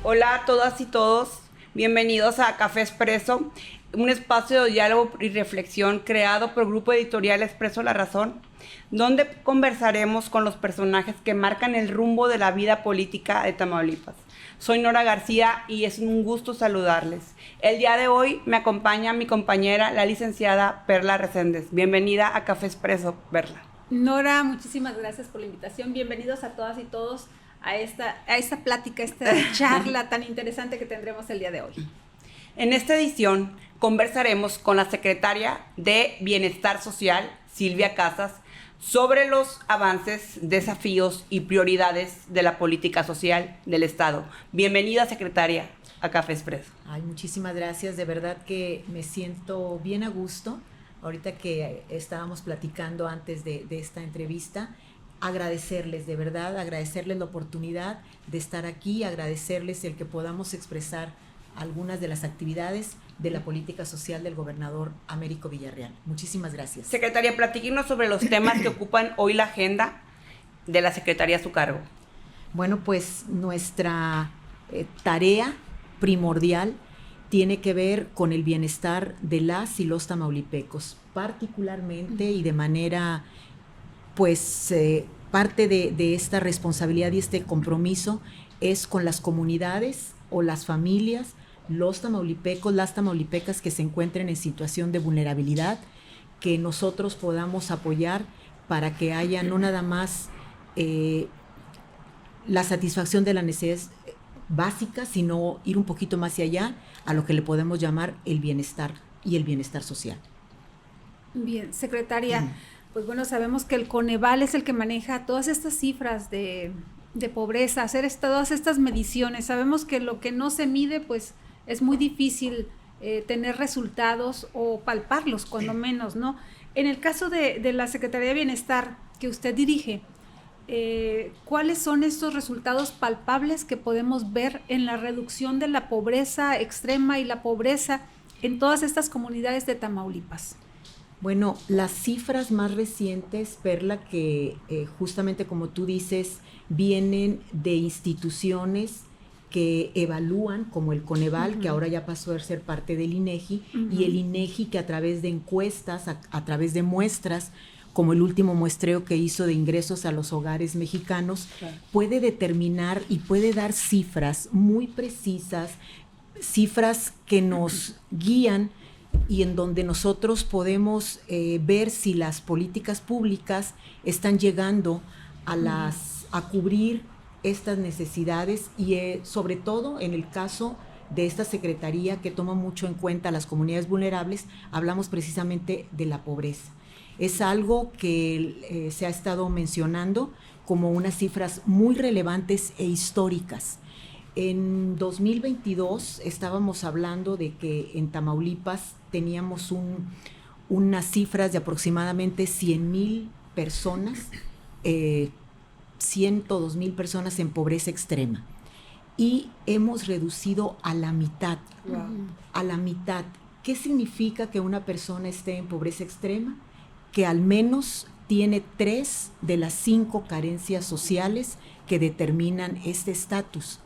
Hola a todas y todos, bienvenidos a Café Expreso, un espacio de diálogo y reflexión creado por el Grupo Editorial Expreso La Razón, donde conversaremos con los personajes que marcan el rumbo de la vida política de Tamaulipas. Soy Nora García y es un gusto saludarles. El día de hoy me acompaña mi compañera, la licenciada Perla Reséndez. Bienvenida a Café Expreso, Perla. Nora, muchísimas gracias por la invitación. Bienvenidos a todas y todos a esta plática, esta charla tan interesante que tendremos el día de hoy. En esta edición conversaremos con la secretaria de Bienestar Social, Silvia Casas, sobre los avances, desafíos y prioridades de la política social del Estado. Bienvenida, secretaria, a Café Expreso. Ay, muchísimas gracias, de verdad que me siento bien a gusto. Ahorita que estábamos platicando antes de esta entrevista, agradecerles, de verdad, agradecerles la oportunidad de estar aquí, agradecerles el que podamos expresar algunas de las actividades de la política social del gobernador Américo Villarreal. Muchísimas gracias. Secretaria, platíquenos sobre los temas que ocupan hoy la agenda de la Secretaría a su cargo. Bueno, pues nuestra tarea primordial tiene que ver con el bienestar de las y los tamaulipecos, particularmente y de manera, pues, parte de esta responsabilidad y este compromiso es con las comunidades o las familias, los tamaulipecos, las tamaulipecas que se encuentren en situación de vulnerabilidad, que nosotros podamos apoyar para que haya no nada más la satisfacción de las necesidades básicas, sino ir un poquito más allá a lo que le podemos llamar el bienestar y el bienestar social. Bien, secretaria, pues bueno, sabemos que el Coneval es el que maneja todas estas cifras de pobreza, hacer todas estas mediciones. Sabemos que lo que no se mide, pues es muy difícil tener resultados o palparlos, cuando menos, ¿no? En el caso de la Secretaría de Bienestar que usted dirige, ¿cuáles son estos resultados palpables que podemos ver en la reducción de la pobreza extrema y la pobreza en todas estas comunidades de Tamaulipas? Bueno, las cifras más recientes, Perla, que justamente como tú dices, vienen de instituciones que evalúan, como el Coneval, que ahora ya pasó a ser parte del INEGI, y el INEGI que a través de encuestas, a través de muestras, como el último muestreo que hizo de ingresos a los hogares mexicanos, puede determinar y puede dar cifras muy precisas, cifras que nos guían y en donde nosotros podemos ver si las políticas públicas están llegando a cubrir estas necesidades y sobre todo en el caso de esta secretaría que toma mucho en cuenta a las comunidades vulnerables, hablamos precisamente de la pobreza. Es algo que se ha estado mencionando como unas cifras muy relevantes e históricas. En 2022 estábamos hablando de que en Tamaulipas teníamos unas cifras de aproximadamente 100,000 personas, 102,000 personas en pobreza extrema. Y hemos reducido a la mitad. Wow. A la mitad. ¿Qué significa que una persona esté en pobreza extrema? Que al menos tiene 3 de las 5 carencias sociales que determinan este estatus.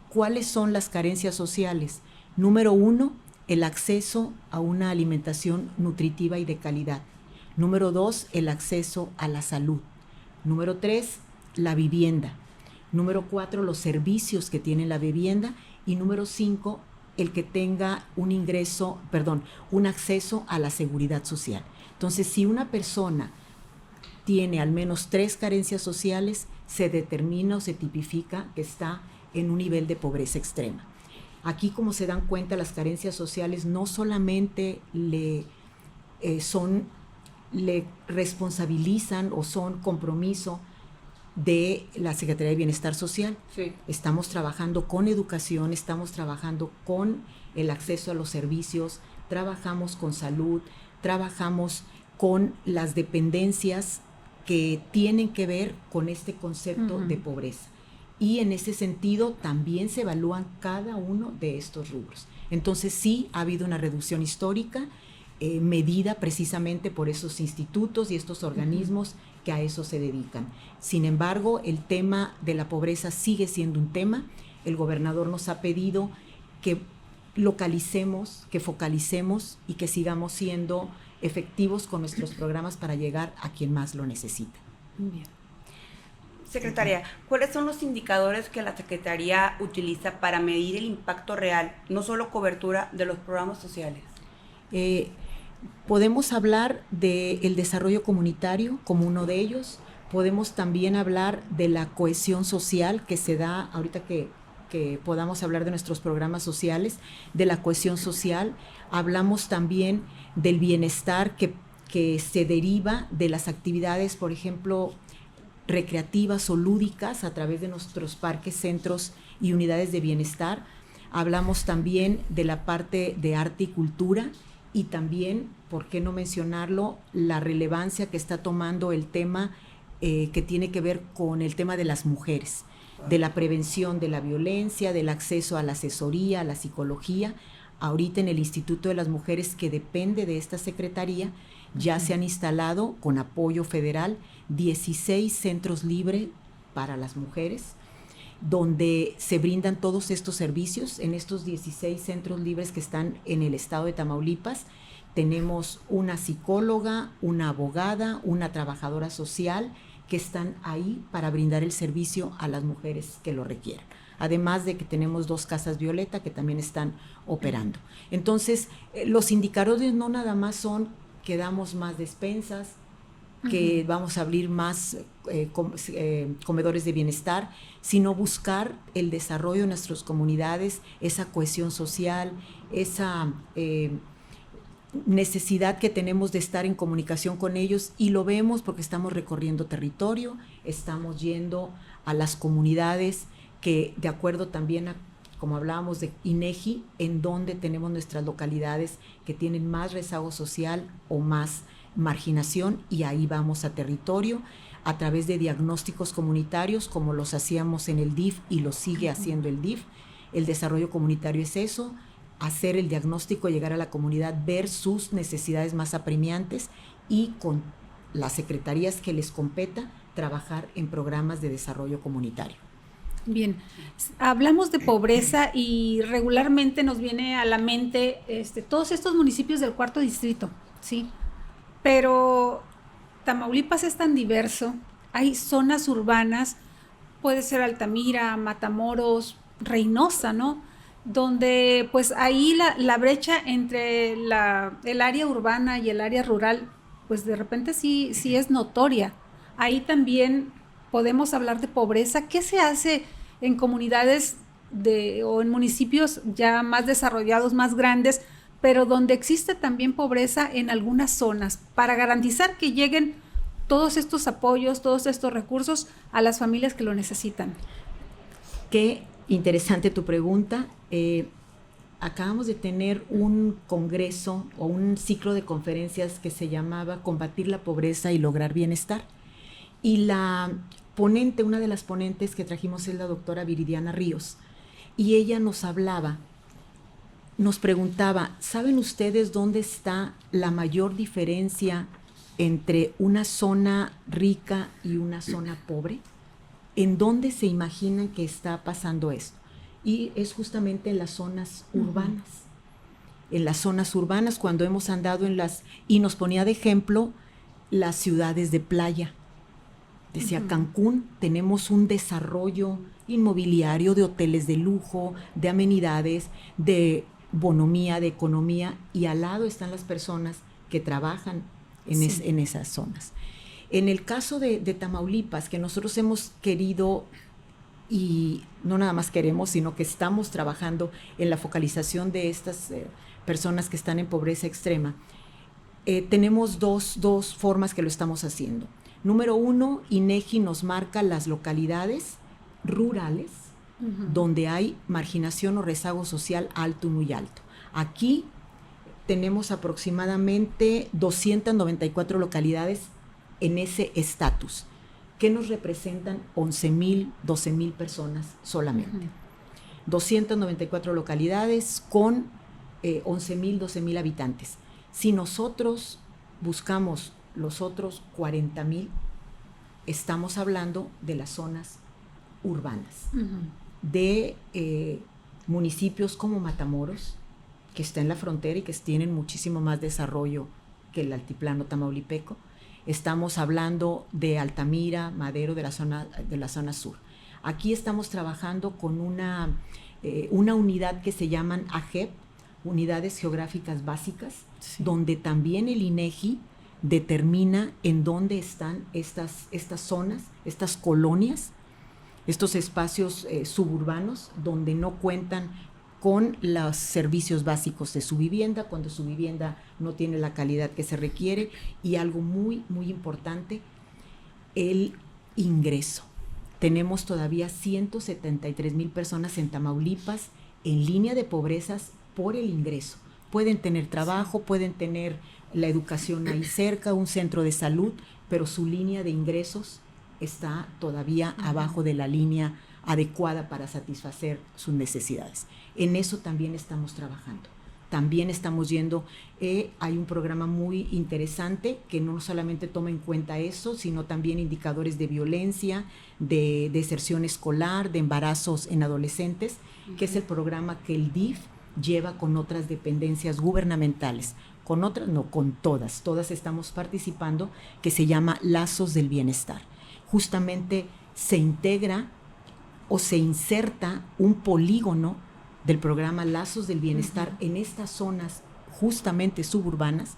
¿Cuáles son las carencias sociales? Número 1, el acceso a una alimentación nutritiva y de calidad. Número 2, el acceso a la salud. Número 3, la vivienda. Número 4, los servicios que tiene la vivienda. Y número 5, el que tenga un acceso a la seguridad social. Entonces, si una persona tiene al menos 3 carencias sociales, se determina o se tipifica que está en un nivel de pobreza extrema. Aquí, como se dan cuenta, las carencias sociales no solamente le responsabilizan o son compromiso de la Secretaría de Bienestar Social. Sí. Estamos trabajando con educación, estamos trabajando con el acceso a los servicios, trabajamos con salud, trabajamos con las dependencias que tienen que ver con este concepto de pobreza. Y en ese sentido también se evalúan cada uno de estos rubros. Entonces sí ha habido una reducción histórica medida precisamente por esos institutos y estos organismos que a eso se dedican. Sin embargo, el tema de la pobreza sigue siendo un tema. el gobernador nos ha pedido que localicemos, que focalicemos y que sigamos siendo efectivos con nuestros programas para llegar a quien más lo necesita. Bien. Secretaria, ¿cuáles son los indicadores que la Secretaría utiliza para medir el impacto real, no solo cobertura, de los programas sociales? Podemos hablar del desarrollo comunitario como uno de ellos. Podemos también hablar de la cohesión social que se da, ahorita que podamos hablar de nuestros programas sociales, de la cohesión social. Hablamos también del bienestar que se deriva de las actividades, por ejemplo, recreativas o lúdicas a través de nuestros parques, centros y unidades de bienestar. Hablamos también de la parte de arte y cultura y también, ¿por qué no mencionarlo?, la relevancia que está tomando el tema que tiene que ver con el tema de las mujeres, de la prevención de la violencia, del acceso a la asesoría, a la psicología. Ahorita en el Instituto de las Mujeres, que depende de esta secretaría, ya se han instalado con apoyo federal 16 centros libres para las mujeres, donde se brindan todos estos servicios. En estos 16 centros libres que están en el estado de Tamaulipas, tenemos una psicóloga, una abogada, una trabajadora social que están ahí para brindar el servicio a las mujeres que lo requieran. Además de que tenemos 2 casas Violeta que también están operando. Entonces, los indicadores no nada más son que damos más despensas, que vamos a abrir más comedores de bienestar, sino buscar el desarrollo de nuestras comunidades, esa cohesión social, esa necesidad que tenemos de estar en comunicación con ellos, y lo vemos porque estamos recorriendo territorio, estamos yendo a las comunidades que, de acuerdo también a, como hablábamos de INEGI, en donde tenemos nuestras localidades que tienen más rezago social o más marginación, y ahí vamos a territorio a través de diagnósticos comunitarios como los hacíamos en el DIF y lo sigue haciendo el DIF. El desarrollo comunitario es eso, hacer el diagnóstico, llegar a la comunidad, ver sus necesidades más apremiantes y con las secretarías que les competa trabajar en programas de desarrollo comunitario. Bien, hablamos de pobreza y regularmente nos viene a la mente todos estos municipios del 4º distrito, ¿sí? Pero Tamaulipas es tan diverso, hay zonas urbanas, puede ser Altamira, Matamoros, Reynosa, ¿no?, donde pues ahí la brecha entre el área urbana y el área rural, pues de repente sí es notoria. Ahí también podemos hablar de pobreza. ¿Qué se hace en comunidades o en municipios ya más desarrollados, más grandes, pero donde existe también pobreza en algunas zonas, para garantizar que lleguen todos estos apoyos, todos estos recursos a las familias que lo necesitan? Qué interesante tu pregunta. Acabamos de tener un congreso o un ciclo de conferencias que se llamaba Combatir la pobreza y lograr bienestar. Y la ponente, una de las ponentes que trajimos es la doctora Viridiana Ríos. Y ella nos hablaba, nos preguntaba, ¿saben ustedes dónde está la mayor diferencia entre una zona rica y una zona pobre? ¿En dónde se imaginan que está pasando esto? Y es justamente en las zonas urbanas. En las zonas urbanas, cuando hemos andado y nos ponía de ejemplo las ciudades de playa. Decía, Cancún, tenemos un desarrollo inmobiliario de hoteles de lujo, de amenidades, de bonomía, de economía, y al lado están las personas que trabajan en esas zonas. En el caso de Tamaulipas, que nosotros hemos querido, y no nada más queremos, sino que estamos trabajando en la focalización de estas personas que están en pobreza extrema, tenemos dos formas que lo estamos haciendo. Número 1, INEGI nos marca las localidades rurales donde hay marginación o rezago social alto y muy alto. Aquí tenemos aproximadamente 294 localidades en ese estatus, que nos representan 11,000, 12,000 personas solamente. 294 localidades con 11,000, 12,000 habitantes. Si nosotros buscamos los otros 40,000, estamos hablando de las zonas urbanas. de municipios como Matamoros, que está en la frontera y que tienen muchísimo más desarrollo que el altiplano tamaulipeco. Estamos hablando de Altamira, Madero, de la zona sur. Aquí estamos trabajando con una unidad que se llaman AGEP, Unidades Geográficas Básicas, sí, donde también el INEGI determina en dónde están estas zonas, estas colonias, estos espacios suburbanos donde no cuentan con los servicios básicos de su vivienda, cuando su vivienda no tiene la calidad que se requiere, y algo muy, muy importante, el ingreso. Tenemos todavía 173,000 personas en Tamaulipas en línea de pobrezas por el ingreso. Pueden tener trabajo, pueden tener la educación ahí cerca, un centro de salud, pero su línea de ingresos está todavía abajo de la línea adecuada para satisfacer sus necesidades. En eso también estamos trabajando. También estamos yendo, hay un programa muy interesante que no solamente toma en cuenta eso, sino también indicadores de violencia, de deserción escolar, de embarazos en adolescentes, que es el programa que el DIF lleva con otras dependencias gubernamentales. Con otras, no, con todas estamos participando, que se llama Lazos del Bienestar. Justamente se integra o se inserta un polígono del programa Lazos del Bienestar en estas zonas justamente suburbanas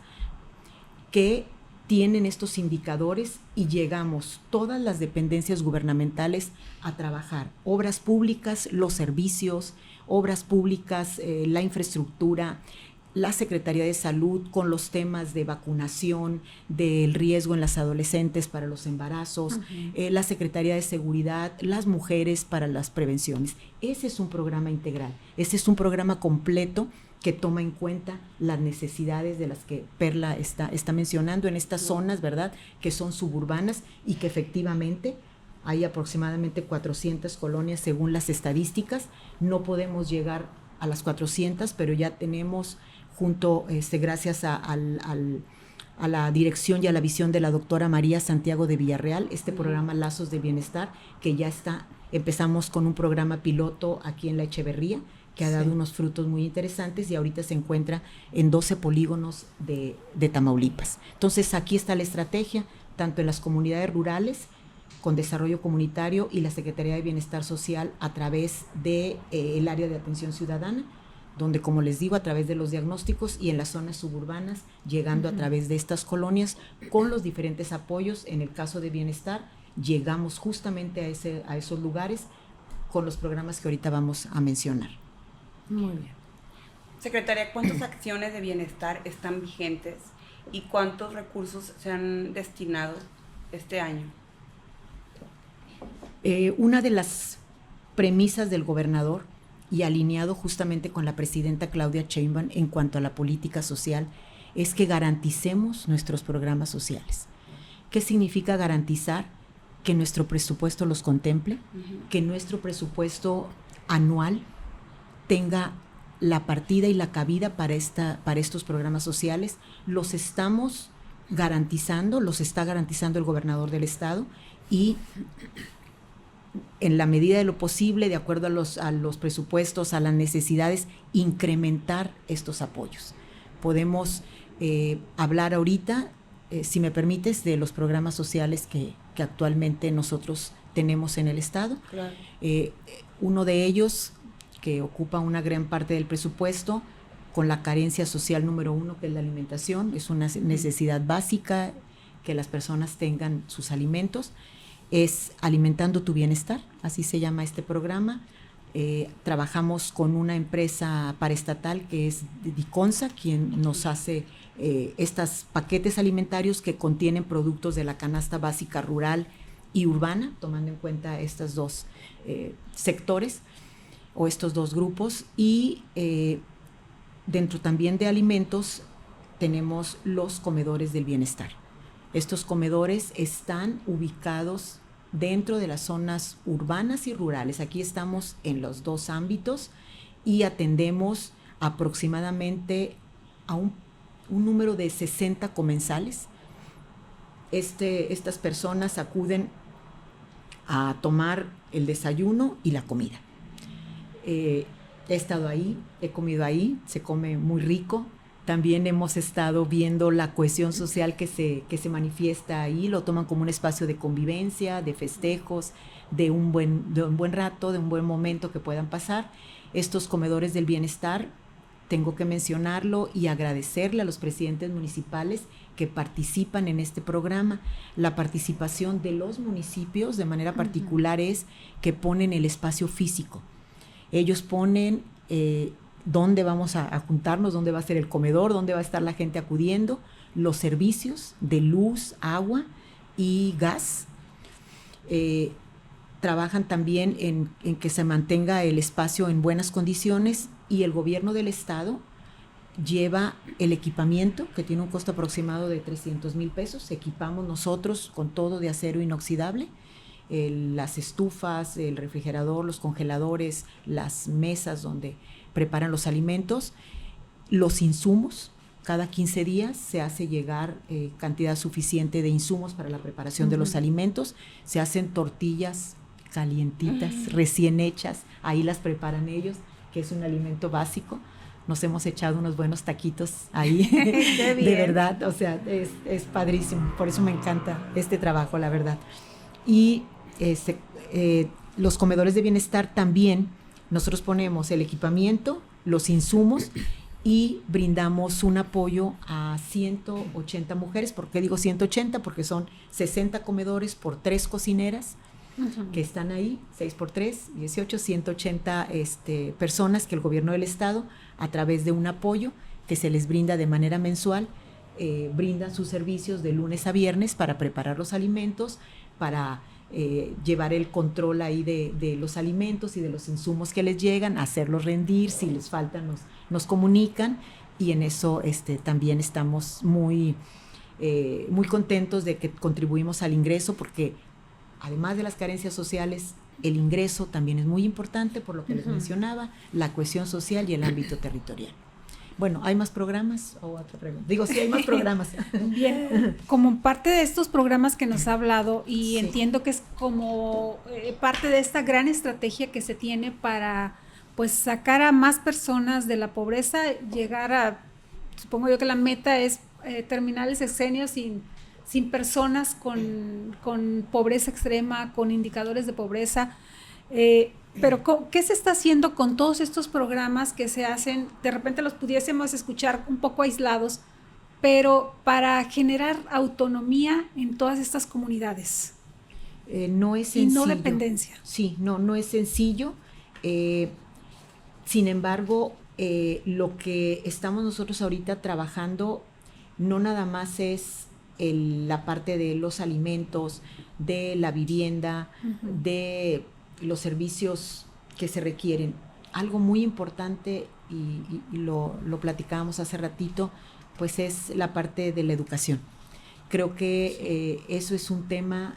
que tienen estos indicadores, y llegamos todas las dependencias gubernamentales a trabajar obras públicas, los servicios, obras públicas, la infraestructura, la Secretaría de Salud con los temas de vacunación, del riesgo en las adolescentes para los embarazos, la Secretaría de Seguridad, las mujeres para las prevenciones. Ese es un programa integral, ese es un programa completo que toma en cuenta las necesidades de las que Perla está mencionando en estas zonas, ¿verdad?, que son suburbanas y que efectivamente hay aproximadamente 400 colonias según las estadísticas. No podemos llegar a las 400, pero ya tenemos gracias a la dirección y a la visión de la doctora María Santiago de Villarreal, este programa Lazos de Bienestar, que ya empezamos con un programa piloto aquí en La Echeverría, que ha dado unos frutos muy interesantes, y ahorita se encuentra en 12 polígonos de Tamaulipas. Entonces aquí está la estrategia, tanto en las comunidades rurales, con desarrollo comunitario, y la Secretaría de Bienestar Social a través del área de atención ciudadana, donde, como les digo, a través de los diagnósticos, y en las zonas suburbanas, llegando a través de estas colonias, con los diferentes apoyos. En el caso de bienestar, llegamos justamente a esos lugares con los programas que ahorita vamos a mencionar. Muy bien. Secretaria, ¿cuántas acciones de bienestar están vigentes y cuántos recursos se han destinado este año? Una de las premisas del gobernador, y alineado justamente con la presidenta Claudia Sheinbaum en cuanto a la política social, es que garanticemos nuestros programas sociales. ¿Qué significa garantizar? Que nuestro presupuesto los contemple, que nuestro presupuesto anual tenga la partida y la cabida para estos programas sociales. Los estamos garantizando, los está garantizando el gobernador del estado, y en la medida de lo posible, de acuerdo a los presupuestos, a las necesidades, incrementar estos apoyos. Podemos hablar ahorita, si me permites, de los programas sociales que actualmente nosotros tenemos en el estado. Claro. Uno de ellos, que ocupa una gran parte del presupuesto, con la carencia social número 1, que es la alimentación, es una necesidad básica que las personas tengan sus alimentos, es Alimentando tu Bienestar, así se llama este programa. Trabajamos con una empresa paraestatal que es Diconsa, quien nos hace estos paquetes alimentarios que contienen productos de la canasta básica rural y urbana, tomando en cuenta estos dos sectores o estos dos grupos. Y dentro también de alimentos tenemos los comedores del bienestar. Estos comedores están ubicados dentro de las zonas urbanas y rurales. Aquí estamos en los dos ámbitos y atendemos aproximadamente a un número de 60 comensales. Estas personas acuden a tomar el desayuno y la comida. He estado ahí, he comido ahí, se come muy rico. También hemos estado viendo la cohesión social que se manifiesta ahí, lo toman como un espacio de convivencia, de festejos, de un buen rato, de un buen momento que puedan pasar. Estos comedores del bienestar, tengo que mencionarlo y agradecerle a los presidentes municipales que participan en este programa. La participación de los municipios de manera particular es que ponen el espacio físico. Ellos ponen dónde vamos a juntarnos, dónde va a ser el comedor, dónde va a estar la gente acudiendo, los servicios de luz, agua y gas. Trabajan también en que se mantenga el espacio en buenas condiciones, y el gobierno del estado lleva el equipamiento, que tiene un costo aproximado de 300,000 pesos. Equipamos nosotros con todo de acero inoxidable, las estufas, el refrigerador, los congeladores, las mesas donde preparan los alimentos, los insumos. Cada 15 días se hace llegar cantidad suficiente de insumos para la preparación de los alimentos. Se hacen tortillas calientitas, recién hechas, ahí las preparan ellos, que es un alimento básico. Nos hemos echado unos buenos taquitos ahí, de verdad, o sea, es padrísimo, por eso me encanta este trabajo, la verdad. Y los comedores de bienestar también, nosotros ponemos el equipamiento, los insumos, y brindamos un apoyo a 180 mujeres. ¿Por qué digo 180? Porque son 60 comedores por 3 cocineras, que están ahí, 6 por 3, 18, 180 personas que el gobierno del estado, a través de un apoyo que se les brinda de manera mensual, brindan sus servicios de lunes a viernes para preparar los alimentos, para llevar el control ahí de los alimentos y de los insumos que les llegan, hacerlos rendir, si les faltan nos comunican, y en eso también estamos muy contentos de que contribuimos al ingreso, porque además de las carencias sociales, el ingreso también es muy importante, por lo que les mencionaba, la cohesión social y el ámbito territorial. Bueno, ¿hay más programas? ¿O otra pregunta? Digo, sí, hay más programas. Bien, como parte de estos programas que nos ha hablado, y entiendo que es como parte de esta gran estrategia que se tiene para, pues, sacar a más personas de la pobreza, llegar a, supongo yo que la meta es terminar el sexenio sin personas con pobreza extrema, con indicadores de pobreza. Pero ¿qué se está haciendo con todos estos programas que se hacen? De repente los pudiésemos escuchar un poco aislados, pero para generar autonomía en todas estas comunidades. No es sencillo. Y no dependencia. Sí, no es sencillo. Sin embargo, lo que estamos nosotros ahorita trabajando no nada más es la parte de los alimentos, de la vivienda, de los servicios que se requieren. Algo muy importante, y lo platicábamos hace ratito, pues es la parte de la educación. Creo que eso es un tema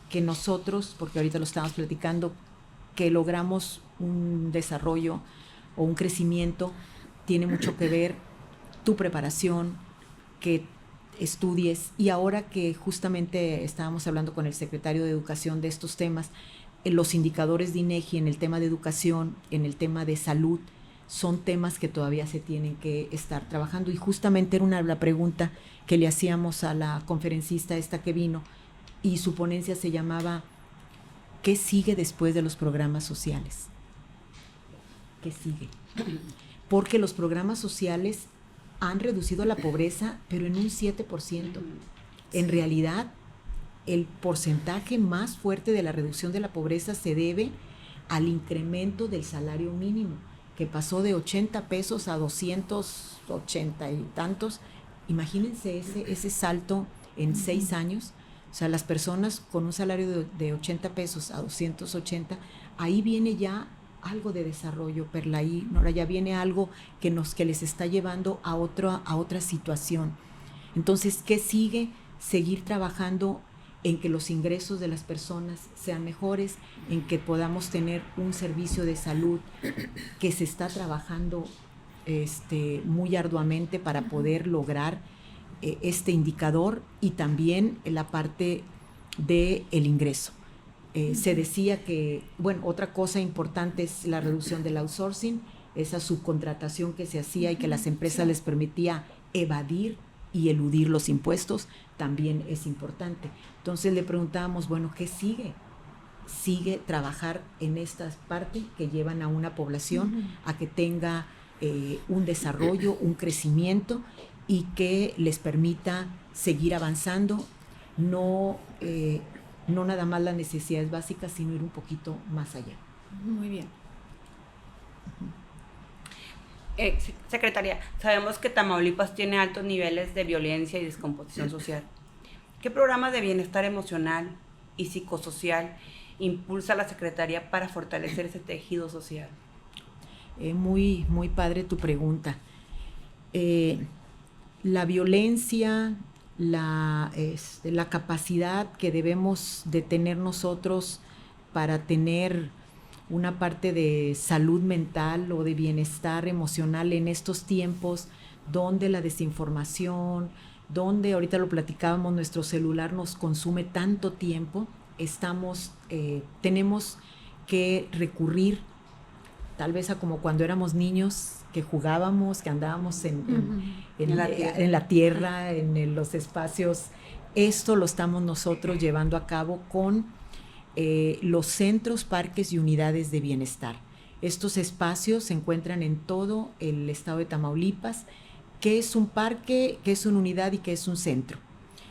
que nosotros, porque ahorita lo estamos platicando, que logramos un desarrollo o un crecimiento, tiene mucho que ver tu preparación, que estudies. Y ahora que justamente estábamos hablando con el secretario de Educación de estos temas, los indicadores de INEGI en el tema de educación, en el tema de salud, son temas que todavía se tienen que estar trabajando. Y justamente era la pregunta que le hacíamos a la conferencista esta que vino, y su ponencia se llamaba ¿qué sigue después de los programas sociales? ¿Qué sigue? Porque los programas sociales han reducido la pobreza, pero en un 7%. En realidad, el porcentaje más fuerte de la reducción de la pobreza se debe al incremento del salario mínimo, que pasó de 80 pesos a 280 y tantos. Imagínense ese salto en 6 años. O sea, las personas con un salario de 80 pesos a 280, ahí viene ya algo de desarrollo, Perla, ahí ahora ya viene algo que les está llevando a otra situación. Entonces, ¿qué sigue? Seguir trabajando en que los ingresos de las personas sean mejores, en que podamos tener un servicio de salud que se está trabajando muy arduamente para poder lograr este indicador, y también la parte del ingreso. Se decía que, bueno, otra cosa importante es la reducción del outsourcing, esa subcontratación que se hacía y que las empresas les permitía evadir y eludir los impuestos, también es importante. Entonces le preguntábamos, bueno, ¿qué sigue? Sigue trabajar en estas partes que llevan a una población a que tenga un desarrollo, un crecimiento y que les permita seguir avanzando, no nada más las necesidades básicas, sino ir un poquito más allá. Muy bien. Secretaria, sabemos que Tamaulipas tiene altos niveles de violencia y descomposición social. ¿Qué programas de bienestar emocional y psicosocial impulsa la Secretaría para fortalecer ese tejido social? Muy padre tu pregunta. La violencia, la capacidad que debemos de tener nosotros para tener una parte de salud mental o de bienestar emocional en estos tiempos donde la desinformación, donde ahorita lo platicábamos, nuestro celular nos consume tanto tiempo, tenemos que recurrir tal vez a como cuando éramos niños, que jugábamos, que andábamos en la tierra, en los espacios. Esto lo estamos nosotros llevando a cabo con los centros, parques y unidades de bienestar. Estos espacios se encuentran en todo el estado de Tamaulipas. ¿Qué es un parque, qué es una unidad y qué es un centro?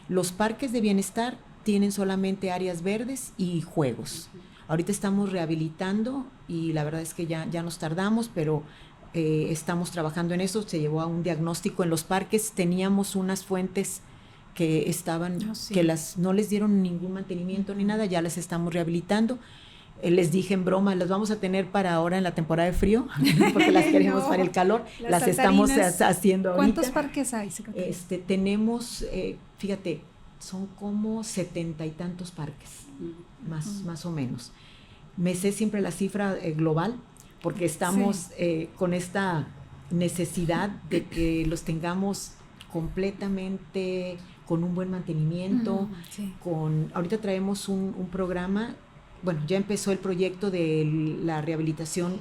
Los parques de bienestar tienen solamente áreas verdes y juegos. Ahorita estamos rehabilitando y la verdad es que ya nos tardamos, pero estamos trabajando en eso. Se llevó a un diagnóstico en los parques. Teníamos unas fuentes que estaban, que no les dieron ningún mantenimiento ni nada, ya las estamos rehabilitando. Les dije en broma, las vamos a tener para ahora en la temporada de frío, porque las queremos para el calor, las estamos haciendo ahorita. ¿Cuántos parques hay, secretaria? Tenemos, fíjate, son como 70 y tantos parques, más o menos. Me sé siempre la cifra global, porque estamos con esta necesidad de que los tengamos completamente con un buen mantenimiento. Ahorita traemos un programa, bueno, ya empezó el proyecto de la rehabilitación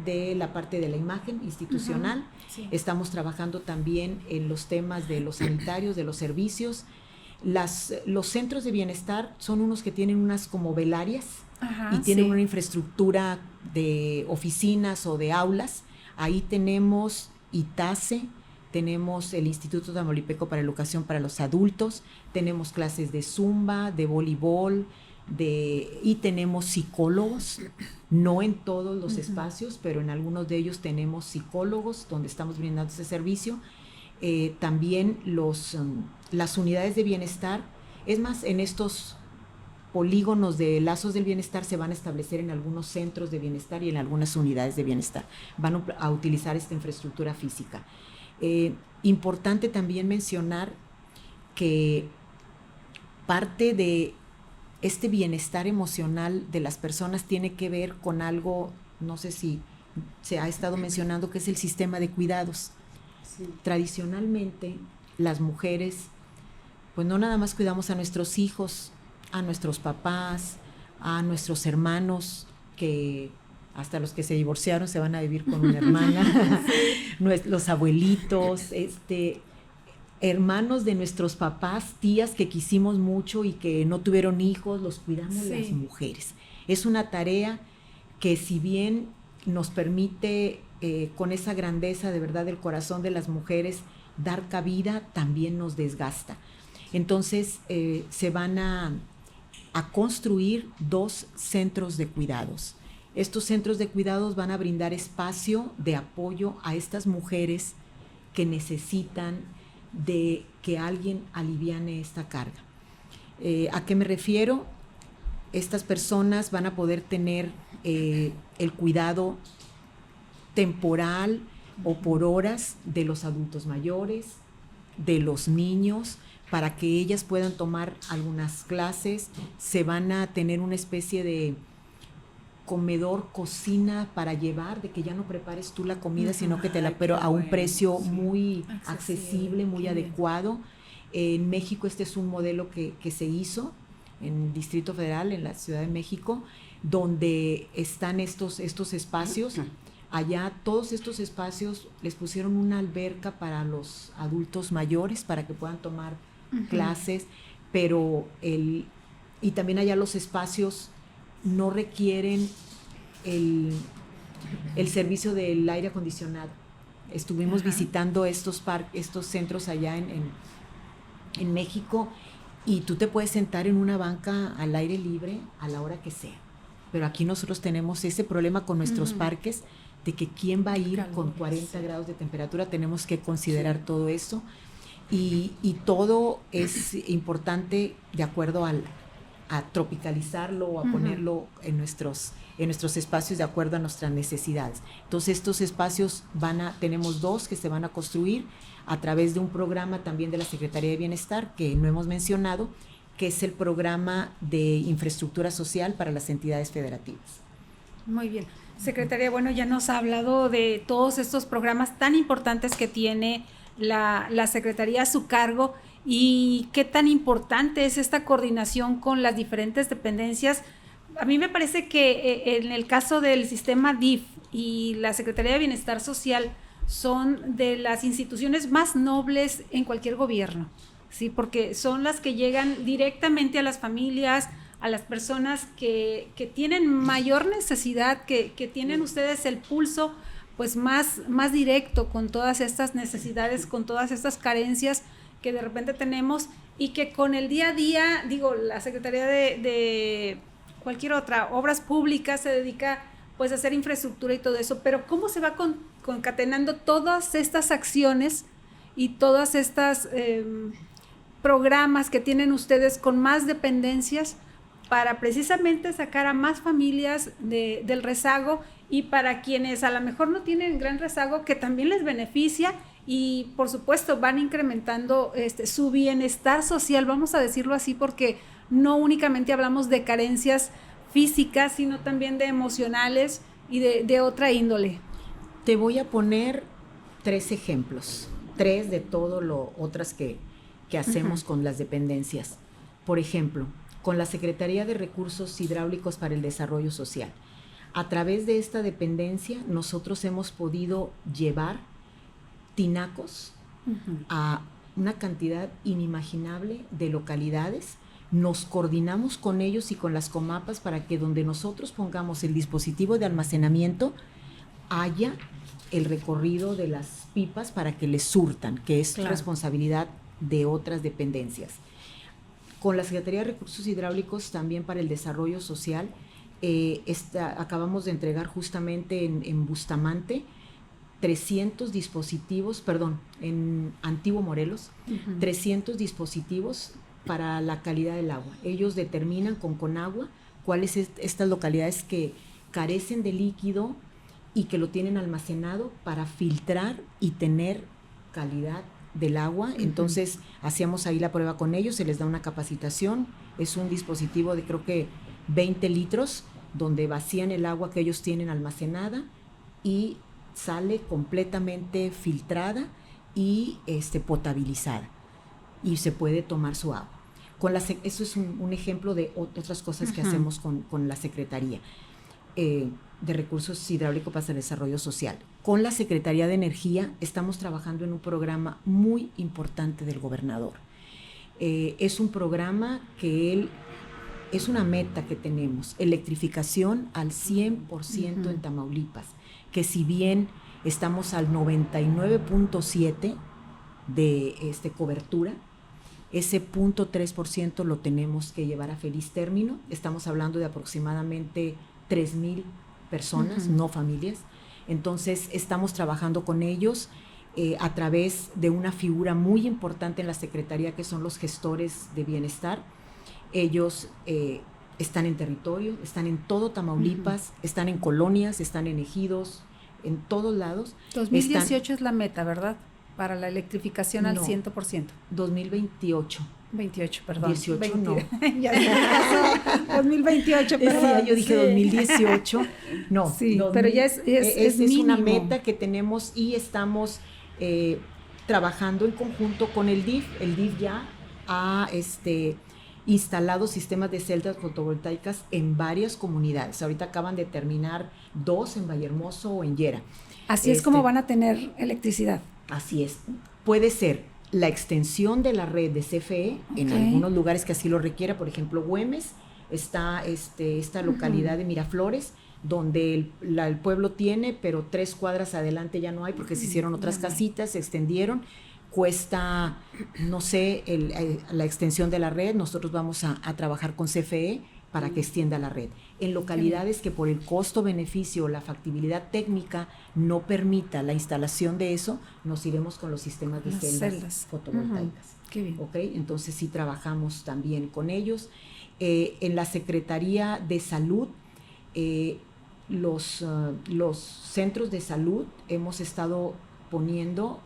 de la parte de la imagen institucional. Estamos trabajando también en los temas de los sanitarios, de los servicios. Los centros de bienestar son unos que tienen unas como velarias y tienen una infraestructura de oficinas o de aulas. Ahí tenemos ITASE, tenemos el Instituto Tamaulipeco para la Educación para los Adultos, tenemos clases de zumba, de voleibol, y tenemos psicólogos, no en todos los espacios, pero en algunos de ellos tenemos psicólogos donde estamos brindando ese servicio. También las unidades de bienestar, es más, en estos polígonos de lazos del bienestar se van a establecer en algunos centros de bienestar y en algunas unidades de bienestar. Van a utilizar esta infraestructura física. Importante también mencionar que parte de este bienestar emocional de las personas tiene que ver con algo, no sé si se ha estado mencionando, que es el sistema de cuidados. Tradicionalmente, las mujeres, pues no nada más cuidamos a nuestros hijos, a nuestros papás, a nuestros hermanos, que hasta los que se divorciaron se van a vivir con una hermana, los abuelitos, hermanos de nuestros papás, tías que quisimos mucho y que no tuvieron hijos, los cuidamos las mujeres. Es una tarea que, si bien nos permite con esa grandeza de verdad del corazón de las mujeres dar cabida, también nos desgasta. Entonces se van a construir 2 centros de cuidados. Estos centros de cuidados van a brindar espacio de apoyo a estas mujeres que necesitan de que alguien aliviane esta carga. ¿A qué me refiero? Estas personas van a poder tener el cuidado temporal o por horas de los adultos mayores, de los niños, para que ellas puedan tomar algunas clases. Se van a tener una especie de comedor, cocina para llevar, de que ya no prepares tú la comida, sino que pero a un precio muy accesible, muy adecuado. En México este es un modelo que se hizo en Distrito Federal, en la Ciudad de México, donde están estos espacios. Allá todos estos espacios les pusieron una alberca para los adultos mayores para que puedan tomar clases, pero y también allá los espacios no requieren el servicio del aire acondicionado. Estuvimos visitando estos centros allá en México, y tú te puedes sentar en una banca al aire libre a la hora que sea. Pero aquí nosotros tenemos ese problema con nuestros parques, de que quién va a ir con 40 grados de temperatura. Tenemos que considerar todo eso, y todo es importante de acuerdo a tropicalizarlo o a ponerlo en nuestros espacios de acuerdo a nuestras necesidades. Entonces estos espacios tenemos 2 que se van a construir a través de un programa también de la Secretaría de Bienestar que no hemos mencionado, que es el programa de infraestructura social para las entidades federativas. Muy bien. Secretaria, bueno, ya nos ha hablado de todos estos programas tan importantes que tiene la Secretaría a su cargo, y qué tan importante es esta coordinación con las diferentes dependencias. A mí me parece que en el caso del sistema DIF y la Secretaría de Bienestar Social son de las instituciones más nobles en cualquier gobierno, ¿sí? Porque son las que llegan directamente a las familias, a las personas que tienen mayor necesidad, que tienen ustedes el pulso pues más directo con todas estas necesidades, con todas estas carencias que de repente tenemos, y que con el día a día, digo, la Secretaría de cualquier otra, obras públicas, se dedica pues a hacer infraestructura y todo eso, pero ¿cómo se va concatenando todas estas acciones y todas estas programas que tienen ustedes con más dependencias para precisamente sacar a más familias del rezago, y para quienes a lo mejor no tienen gran rezago, que también les beneficia, y por supuesto van incrementando su bienestar social, vamos a decirlo así, porque no únicamente hablamos de carencias físicas, sino también de emocionales y de otra índole? Te voy a poner 3 ejemplos, 3 de todo lo otras que hacemos con las dependencias. Por ejemplo, con la Secretaría de Recursos Hidráulicos para el Desarrollo Social. A través de esta dependencia, nosotros hemos podido llevar tinacos a una cantidad inimaginable de localidades. Nos coordinamos con ellos y con las comapas para que donde nosotros pongamos el dispositivo de almacenamiento haya el recorrido de las pipas para que les surtan, que es responsabilidad de otras dependencias. Con la Secretaría de Recursos Hidráulicos también para el Desarrollo Social, acabamos de entregar justamente en Bustamante 300 dispositivos, en Antiguo Morelos, 300 dispositivos para la calidad del agua. Ellos determinan con Conagua cuáles estas localidades que carecen de líquido y que lo tienen almacenado para filtrar y tener calidad del agua. Entonces hacíamos ahí la prueba con ellos, se les da una capacitación, es un dispositivo de creo que 20 litros donde vacían el agua que ellos tienen almacenada y sale completamente filtrada y potabilizada, y se puede tomar su agua. Eso es un ejemplo de otras cosas que hacemos con la Secretaría de Recursos Hidráulicos para el Desarrollo Social. Con la Secretaría de Energía estamos trabajando en un programa muy importante del gobernador. Es un programa que es una meta que tenemos, electrificación al 100% en Tamaulipas, que si bien estamos al 99.7% de cobertura, ese 0.3% lo tenemos que llevar a feliz término. Estamos hablando de aproximadamente 3,000 personas, no familias. Entonces estamos trabajando con ellos a través de una figura muy importante en la Secretaría, que son los gestores de bienestar. Ellos están en territorio, están en todo Tamaulipas, están en colonias, están en ejidos, en todos lados. 2018 es la meta, ¿verdad? Para la electrificación al 100%. 2028. 28, perdón. 18 no. Ya se me pasó. 2028, perdón. Yo dije 2018. No. Sí, pero ya es una meta que tenemos, y estamos trabajando en conjunto con el DIF. El DIF ya ha instalado sistemas de celdas fotovoltaicas en varias comunidades. Ahorita acaban de terminar 2 en Vallehermoso o en Yera. Así es como van a tener electricidad. Así es. Puede ser la extensión de la red de CFE en algunos lugares que así lo requiera. Por ejemplo, Güemes, está esta localidad de Miraflores, donde el pueblo tiene, pero 3 cuadras adelante ya no hay porque se hicieron otras casitas, se extendieron. Cuesta, no sé, la extensión de la red. Nosotros vamos a trabajar con CFE para que extienda la red. En localidades que por el costo-beneficio, la factibilidad técnica no permita la instalación de eso, nos iremos con los sistemas de celdas fotovoltaicas. Qué bien. ¿Okay? Entonces sí trabajamos también con ellos. En la Secretaría de Salud, los centros de salud hemos estado poniendo,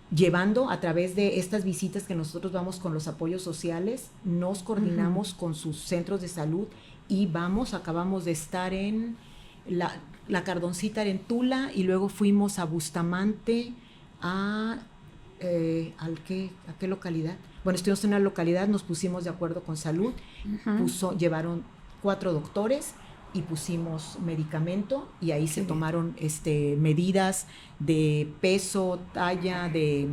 llevando a través de estas visitas que nosotros vamos con los apoyos sociales, nos coordinamos con sus centros de salud y acabamos de estar en la Cardoncita en Tula y luego fuimos a Bustamante, ¿a qué localidad? Bueno, estuvimos en una localidad, nos pusimos de acuerdo con salud, llevaron 4 doctores y pusimos medicamento y ahí se tomaron medidas de peso, talla, de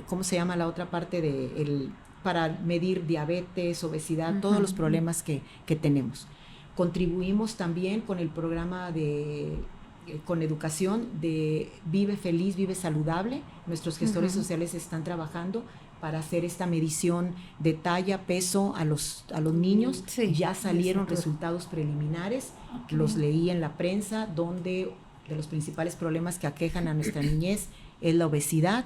¿cómo se llama la otra parte para medir diabetes, obesidad, todos los problemas que tenemos. Contribuimos también con el programa con educación de Vive Feliz, Vive Saludable. Nuestros gestores sociales están trabajando para hacer esta medición de talla, peso a los niños. Ya salieron resultados preliminares, los leí en la prensa, donde de los principales problemas que aquejan a nuestra niñez es la obesidad,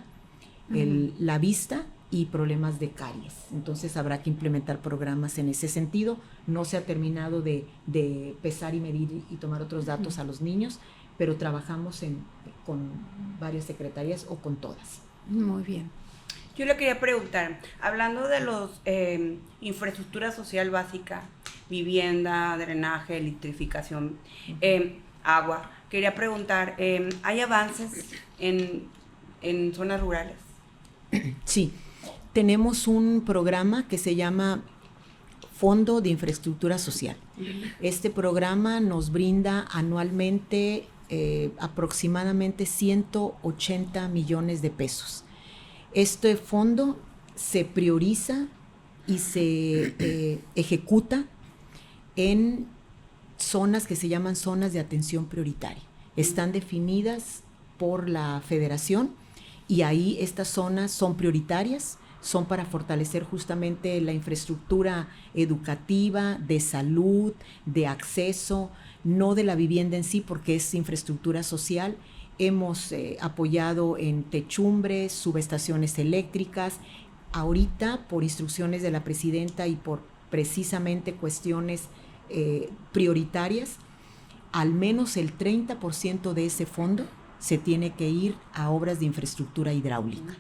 la vista y problemas de caries. Entonces habrá que implementar programas en ese sentido. No se ha terminado de pesar y medir y tomar otros datos a los niños, pero trabajamos con varias secretarías o con todas. Muy bien. Yo le quería preguntar, hablando de los infraestructura social básica, vivienda, drenaje, electrificación, agua, quería preguntar, ¿hay avances en zonas rurales? Sí, tenemos un programa que se llama Fondo de Infraestructura Social. Este programa nos brinda anualmente aproximadamente 180 millones de pesos. Este fondo se prioriza y se ejecuta en zonas que se llaman zonas de atención prioritaria. Están definidas por la Federación y ahí estas zonas son prioritarias, son para fortalecer justamente la infraestructura educativa, de salud, de acceso, no de la vivienda en sí porque es infraestructura social. Hemos apoyado en techumbres, subestaciones eléctricas. Ahorita, por instrucciones de la presidenta y por precisamente cuestiones prioritarias, al menos el 30% de ese fondo se tiene que ir a obras de infraestructura hidráulica.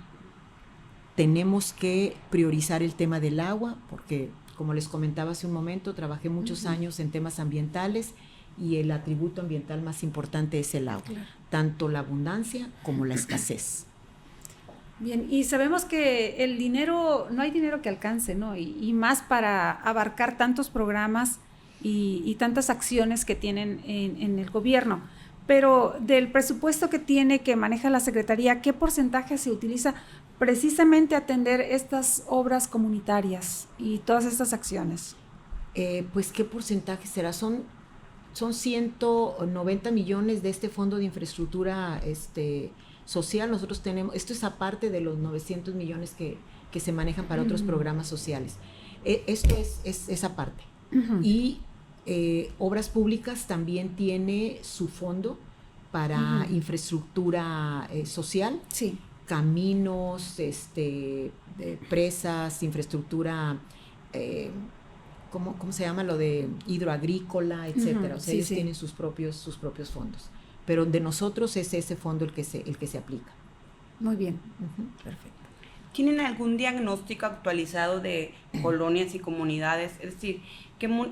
Tenemos que priorizar el tema del agua, porque, como les comentaba hace un momento, trabajé muchos años en temas ambientales y el atributo ambiental más importante es el agua, tanto la abundancia como la escasez. Bien, y sabemos que el dinero, no hay dinero que alcance, ¿no? Y más para abarcar tantos programas y tantas acciones que tienen en el gobierno. Pero del presupuesto que maneja la Secretaría, ¿qué porcentaje se utiliza precisamente a atender estas obras comunitarias y todas estas acciones? Pues, ¿qué porcentaje será? Son 190 millones de este fondo de infraestructura social. Nosotros tenemos, esto es aparte de los 900 millones que se manejan para otros programas sociales. Esto es aparte. Y Obras Públicas también tiene su fondo para infraestructura social. Sí. Caminos, presas, infraestructura, ¿cómo se llama? Lo de hidroagrícola, etcétera. O sea, ellos tienen sus propios fondos. Pero de nosotros es ese fondo el que se aplica. Muy bien. Perfecto. ¿Tienen algún diagnóstico actualizado de colonias y comunidades? Es decir,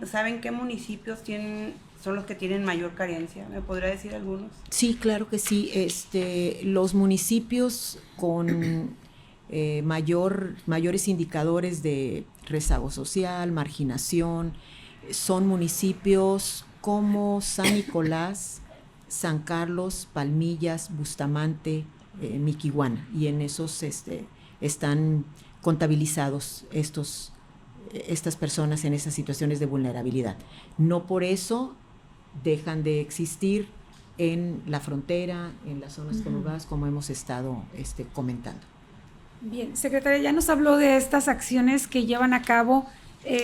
¿saben qué municipios son los que tienen mayor carencia? ¿Me podría decir algunos? Sí, claro que sí. Los municipios con mayores indicadores de rezago social, marginación, son municipios como San Nicolás, San Carlos, Palmillas, Bustamante, Miquihuana, y en esos están contabilizados estas personas en esas situaciones de vulnerabilidad. No por eso dejan de existir en la frontera, en las zonas conurbadas, como hemos estado comentando. Bien, secretaria, ya nos habló de estas acciones que llevan a cabo,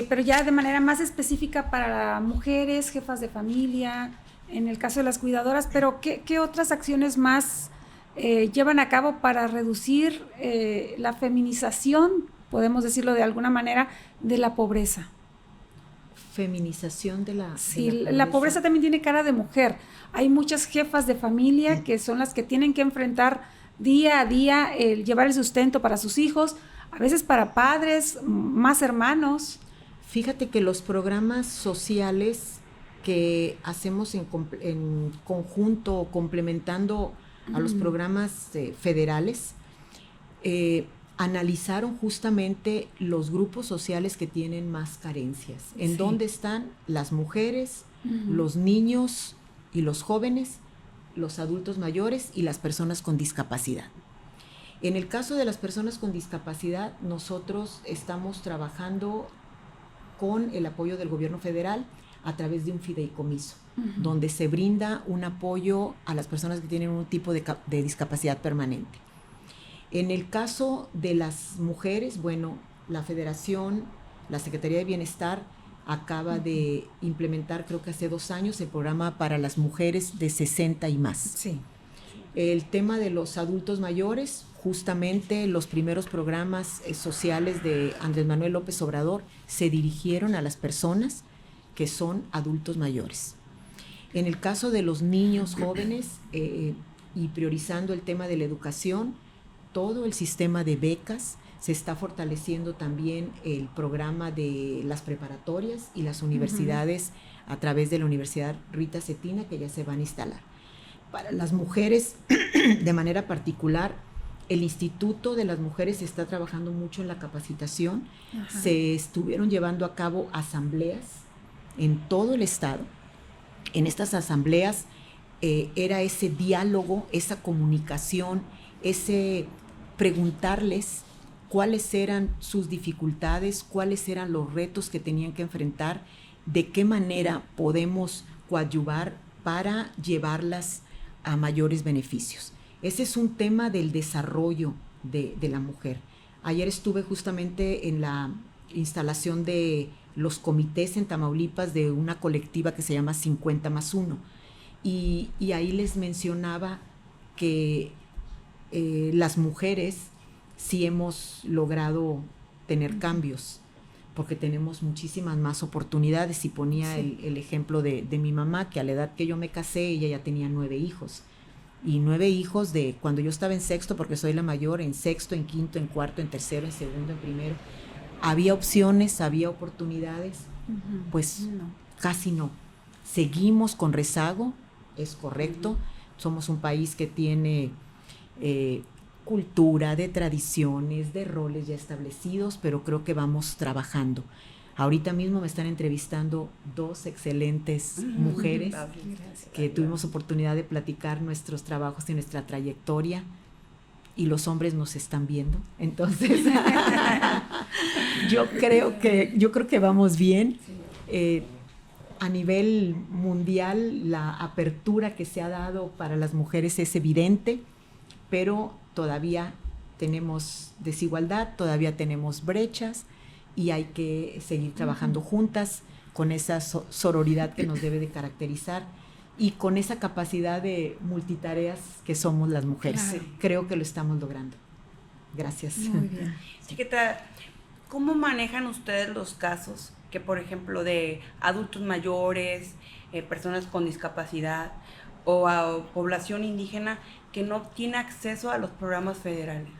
pero ya de manera más específica para mujeres, jefas de familia, en el caso de las cuidadoras, pero ¿qué otras acciones más llevan a cabo para reducir la feminización, podemos decirlo de alguna manera, de la pobreza? Feminización de la Sí, la pobreza también tiene cara de mujer. Hay muchas jefas de familia que son las que tienen que enfrentar día a día el llevar el sustento para sus hijos, a veces para padres, más hermanos. Fíjate que los programas sociales que hacemos en conjunto, complementando a los programas federales, analizaron justamente los grupos sociales que tienen más carencias, en dónde están las mujeres, los niños y los jóvenes, los adultos mayores y las personas con discapacidad. En el caso de las personas con discapacidad, nosotros estamos trabajando con el apoyo del gobierno federal a través de un fideicomiso, donde se brinda un apoyo a las personas que tienen un tipo de discapacidad permanente. En el caso de las mujeres, bueno, la Federación, la Secretaría de Bienestar acaba de implementar, creo que hace 2 años, el programa para las mujeres de 60 y más. Sí. El tema de los adultos mayores, justamente los primeros programas sociales de Andrés Manuel López Obrador se dirigieron a las personas que son adultos mayores. En el caso de los niños jóvenes y priorizando el tema de la educación, todo el sistema de becas, se está fortaleciendo también el programa de las preparatorias y las universidades a través de la Universidad Rita Cetina, que ya se van a instalar. Para las mujeres, de manera particular, el Instituto de las Mujeres está trabajando mucho en la capacitación. Se estuvieron llevando a cabo asambleas en todo el estado. En estas asambleas era ese diálogo, esa comunicación, ese preguntarles cuáles eran sus dificultades, cuáles eran los retos que tenían que enfrentar, de qué manera podemos coadyuvar para llevarlas a mayores beneficios. Ese es un tema del desarrollo de la mujer. Ayer estuve justamente en la instalación de los comités en Tamaulipas de una colectiva que se llama 50+1 y ahí les mencionaba que las mujeres sí hemos logrado tener cambios porque tenemos muchísimas más oportunidades y ponía el ejemplo de mi mamá, que a la edad que yo me casé ella ya tenía 9 hijos y 9 hijos de cuando yo estaba en sexto, porque soy la mayor, en sexto, en quinto, en cuarto, en tercero, en segundo, en primero. Había opciones, había oportunidades, pues no. Casi no. Seguimos con rezago, es correcto. Somos un país que tiene cultura, de tradiciones, de roles ya establecidos, pero creo que vamos trabajando. Ahorita mismo me están entrevistando 2 excelentes mujeres que tuvimos oportunidad de platicar nuestros trabajos y nuestra trayectoria, y los hombres nos están viendo. Entonces, yo creo que vamos bien. A nivel mundial, la apertura que se ha dado para las mujeres es evidente, pero todavía tenemos desigualdad, todavía tenemos brechas, y hay que seguir trabajando juntas con esa sororidad que nos debe de caracterizar y con esa capacidad de multitareas que somos las mujeres. Claro. Creo que lo estamos logrando. Gracias. Muy bien. Chiquita, ¿cómo manejan ustedes los casos que, por ejemplo, de adultos mayores, personas con discapacidad o a población indígena que no tiene acceso a los programas federales?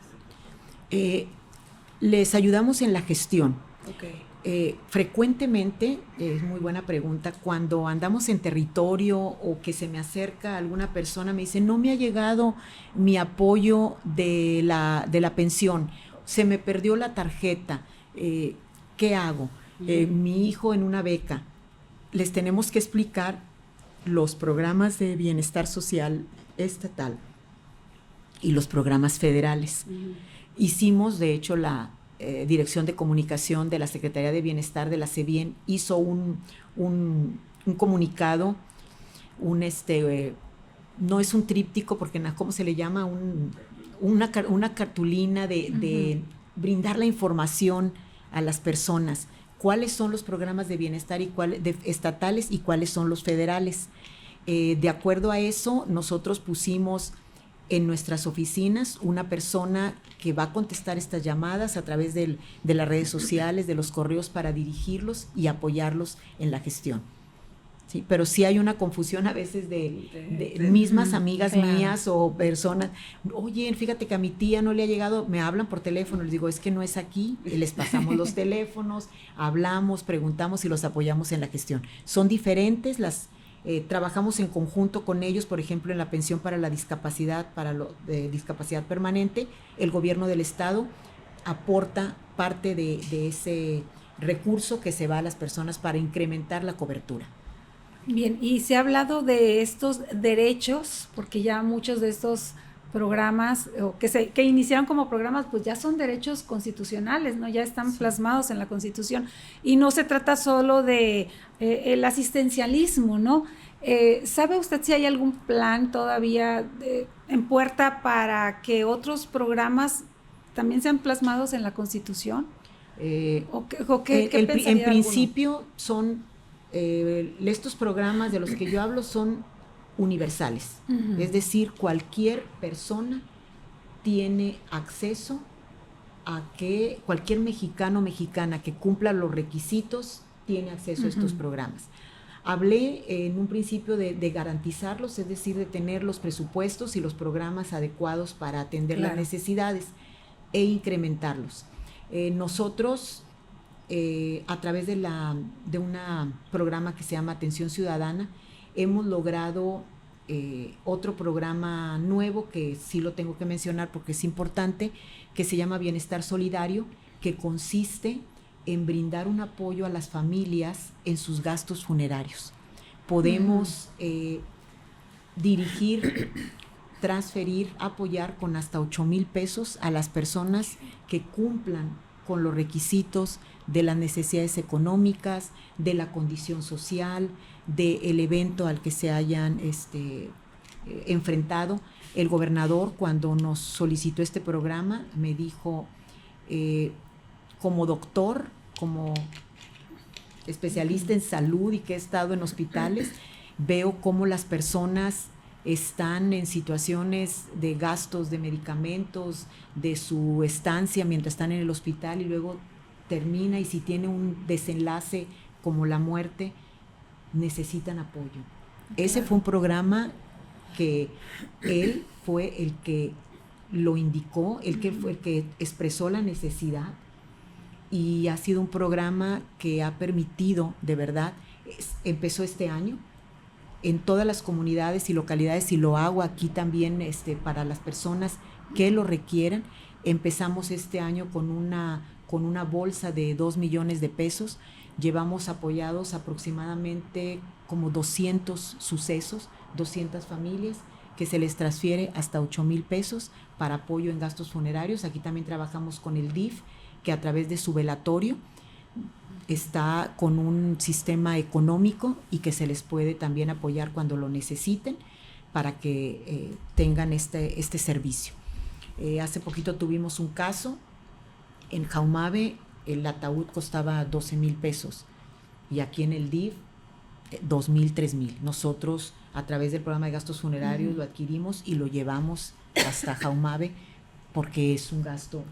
Les ayudamos en la gestión. Okay. Frecuentemente, es muy buena pregunta, cuando andamos en territorio o que se me acerca alguna persona, me dice, no me ha llegado mi apoyo de la pensión. se me perdió la tarjeta, ¿qué hago? Mi hijo en una beca. Les tenemos que explicar los programas de bienestar social estatal y los programas federales. Hicimos, de hecho, la Dirección de Comunicación de la Secretaría de Bienestar de la CEBIEN hizo un comunicado, no es un tríptico, porque ¿cómo se le llama? Una cartulina de brindar la información a las personas. ¿Cuáles son los programas de bienestar estatales y cuáles son los federales? De acuerdo a eso, nosotros pusimos en nuestras oficinas una persona que va a contestar estas llamadas a través de las redes sociales, de los correos, para dirigirlos y apoyarlos en la gestión. Sí, pero sí hay una confusión a veces de mismas amigas mías o personas. Oye, fíjate que a mi tía no le ha llegado, me hablan por teléfono, les digo, es que no es aquí, les pasamos los teléfonos, hablamos, preguntamos y los apoyamos en la gestión. Son diferentes, trabajamos en conjunto con ellos, por ejemplo, en la pensión para la discapacidad, discapacidad permanente. El gobierno del estado aporta parte de ese recurso que se va a las personas para incrementar la cobertura. Bien, y se ha hablado de estos derechos, porque ya muchos de estos programas que iniciaron como programas, pues ya son derechos constitucionales, ¿no? Ya están plasmados en la Constitución, y no se trata solo de el asistencialismo, ¿no? ¿Sabe usted si hay algún plan todavía en puerta para que otros programas también sean plasmados en la Constitución? ¿Qué en principio son estos programas de los que yo hablo son universales, es decir, cualquier persona tiene acceso a que cualquier mexicano o mexicana que cumpla los requisitos tiene acceso a estos programas. Hablé en un principio de garantizarlos, es decir, de tener los presupuestos y los programas adecuados para atender las necesidades e incrementarlos. Nosotros, a través de un programa que se llama Atención Ciudadana, hemos logrado otro programa nuevo que sí lo tengo que mencionar porque es importante, que se llama Bienestar Solidario, que consiste en brindar un apoyo a las familias en sus gastos funerarios. Podemos dirigir, transferir, apoyar con hasta 8,000 pesos a las personas que cumplan con los requisitos de las necesidades económicas, de la condición social, del evento al que se hayan enfrentado. El gobernador, cuando nos solicitó este programa, me dijo, como doctor, como especialista en salud y que he estado en hospitales, veo cómo las personas están en situaciones de gastos de medicamentos, de su estancia mientras están en el hospital y luego termina, y si tiene un desenlace como la muerte, necesitan apoyo. Ese fue un programa que él fue el que lo indicó, que fue el que expresó la necesidad, y ha sido un programa que ha permitido, de verdad, empezó este año en todas las comunidades y localidades, y lo hago aquí también para las personas que lo requieran. Empezamos este año con una bolsa de 2 millones de pesos. Llevamos apoyados aproximadamente como 200 sucesos, 200 familias, que se les transfiere hasta 8,000 pesos para apoyo en gastos funerarios. Aquí también trabajamos con el DIF, que a través de su velatorio está con un sistema económico y que se les puede también apoyar cuando lo necesiten para que tengan este servicio. Hace poquito tuvimos un caso en Jaumave, el ataúd costaba 12,000 pesos y aquí en el DIF 2,000, 3,000. Nosotros a través del programa de gastos funerarios lo adquirimos y lo llevamos hasta Jaumave porque es un gasto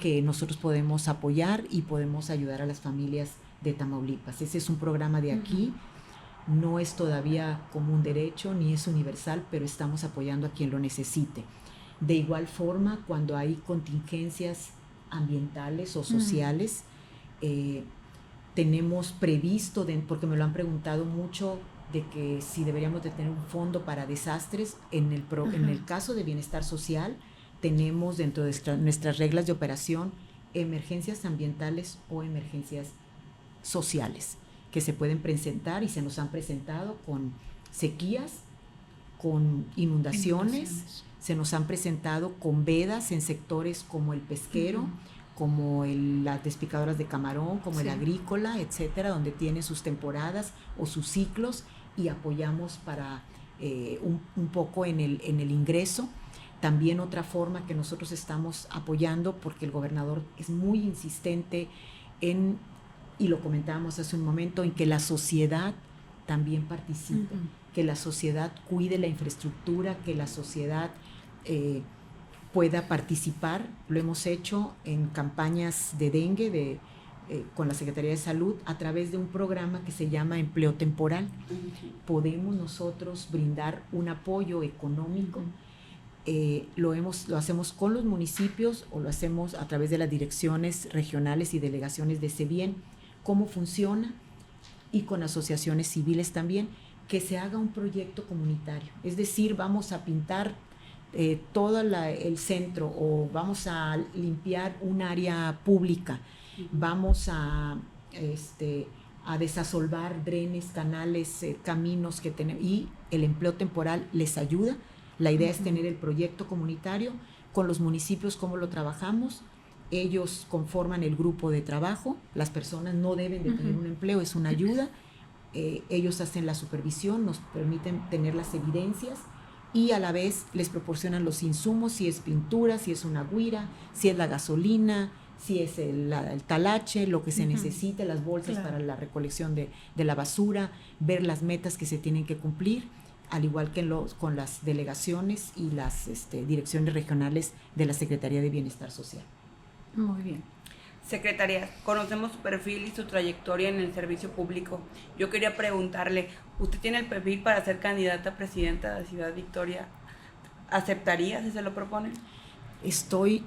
que nosotros podemos apoyar y podemos ayudar a las familias de Tamaulipas. Ese es un programa de aquí, no es todavía como un derecho ni es universal, pero estamos apoyando a quien lo necesite. De igual forma, cuando hay contingencias ambientales o sociales, tenemos previsto, porque me lo han preguntado mucho, de que si deberíamos de tener un fondo para desastres. En el caso de bienestar social, tenemos dentro de nuestras reglas de operación emergencias ambientales o emergencias sociales que se pueden presentar y se nos han presentado con sequías, con inundaciones. Se nos han presentado con vedas en sectores como el pesquero, como las despicadoras de camarón, como el agrícola, etcétera, donde tiene sus temporadas o sus ciclos y apoyamos para un poco en el ingreso. También otra forma que nosotros estamos apoyando, porque el gobernador es muy insistente y lo comentábamos hace un momento, en que la sociedad también participe, que la sociedad cuide la infraestructura, que la sociedad pueda participar. Lo hemos hecho en campañas de dengue con la Secretaría de Salud a través de un programa que se llama Empleo Temporal. Podemos nosotros brindar un apoyo económico. Lo hacemos con los municipios o lo hacemos a través de las direcciones regionales y delegaciones de SEBIEN. ¿Cómo funciona? Y con asociaciones civiles también, que se haga un proyecto comunitario. Es decir, vamos a pintar todo el centro o vamos a limpiar un área pública, vamos a desasolvar drenes, canales, caminos que tenemos, y el empleo temporal les ayuda. La idea es tener el proyecto comunitario con los municipios, cómo lo trabajamos. Ellos conforman el grupo de trabajo, las personas no deben de tener un empleo, es una ayuda. Ellos hacen la supervisión, nos permiten tener las evidencias y a la vez les proporcionan los insumos, si es pintura, si es una guira, si es la gasolina, si es el talache, lo que se necesite, las bolsas para la recolección de la basura, ver las metas que se tienen que cumplir, al igual que con las delegaciones y las direcciones regionales de la Secretaría de Bienestar Social. Muy bien. Secretaria, conocemos su perfil y su trayectoria en el servicio público. Yo quería preguntarle, ¿usted tiene el perfil para ser candidata a presidenta de Ciudad Victoria? ¿Aceptaría si se lo proponen? Estoy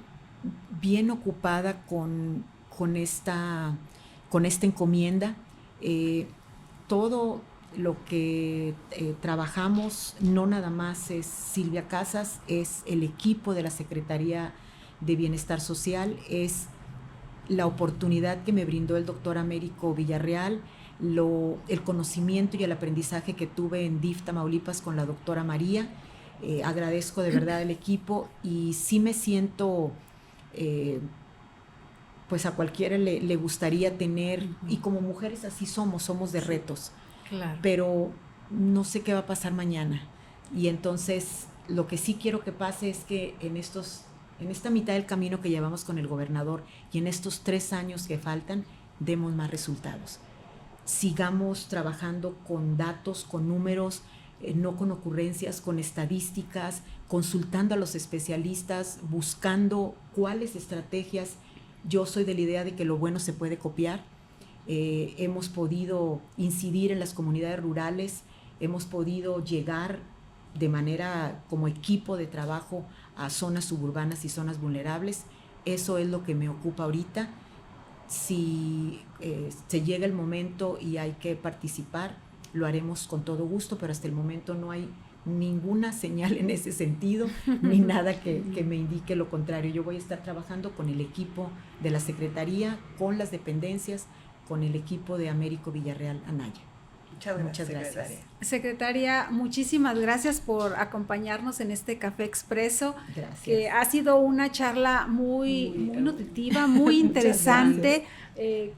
bien ocupada con esta encomienda. Todo lo que trabajamos no nada más es Silvia Casas, es el equipo de la Secretaría de Bienestar Social, es la oportunidad que me brindó el doctor Américo Villarreal, el conocimiento y el aprendizaje que tuve en DIF Tamaulipas con la doctora María. Agradezco de verdad al equipo y sí me siento, pues a cualquiera le gustaría tener, y como mujeres así somos de retos, pero no sé qué va a pasar mañana. Y entonces lo que sí quiero que pase es que en esta mitad del camino que llevamos con el gobernador y en estos 3 años que faltan, demos más resultados. Sigamos trabajando con datos, con números, no con ocurrencias, con estadísticas, consultando a los especialistas, buscando cuáles estrategias. Yo soy de la idea de que lo bueno se puede copiar. Hemos podido incidir en las comunidades rurales, hemos podido llegar de manera como equipo de trabajo a zonas suburbanas y zonas vulnerables. Eso es lo que me ocupa ahorita. Si se llega el momento y hay que participar, lo haremos con todo gusto, pero hasta el momento no hay ninguna señal en ese sentido, ni nada que me indique lo contrario. Yo voy a estar trabajando con el equipo de la Secretaría, con las dependencias, con el equipo de Américo Villarreal Anaya. Muchas gracias. Secretaria, muchísimas gracias por acompañarnos en este Café Expreso. Gracias. Que ha sido una charla muy nutritiva, muy interesante.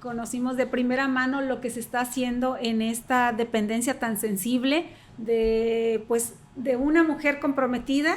Conocimos de primera mano lo que se está haciendo en esta dependencia tan sensible de una mujer comprometida,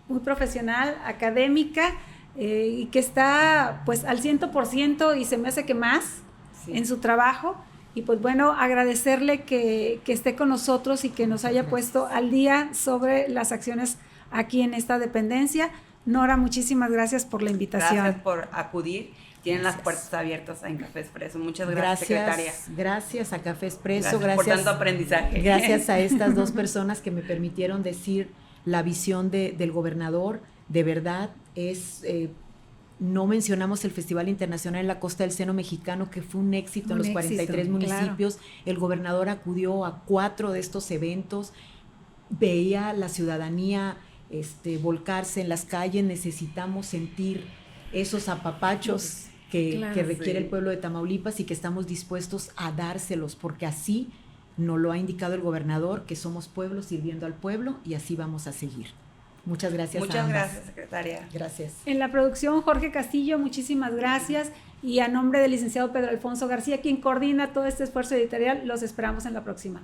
muy profesional, académica, y que está pues al 100% y se me hace que más en su trabajo. Y pues bueno, agradecerle que esté con nosotros y que nos haya puesto al día sobre las acciones aquí en esta dependencia. Nora, muchísimas gracias por la invitación. Gracias por acudir. Tienen las puertas abiertas en Café Expreso. Muchas gracias, secretaria. Gracias a Café Expreso. Gracias por tanto aprendizaje. Gracias a estas 2 personas que me permitieron decir la visión del gobernador. De verdad, no mencionamos el Festival Internacional en la Costa del Seno Mexicano, que fue un éxito en los 43 municipios. Claro. El gobernador acudió a 4 de estos eventos, veía la ciudadanía volcarse en las calles, necesitamos sentir esos apapachos que requiere el pueblo de Tamaulipas y que estamos dispuestos a dárselos, porque así nos lo ha indicado el gobernador, que somos pueblo sirviendo al pueblo, y así vamos a seguir. Muchas gracias. Muchas gracias, secretaria. Gracias. En la producción, Jorge Castillo, muchísimas gracias. Y a nombre del licenciado Pedro Alfonso García, quien coordina todo este esfuerzo editorial, los esperamos en la próxima.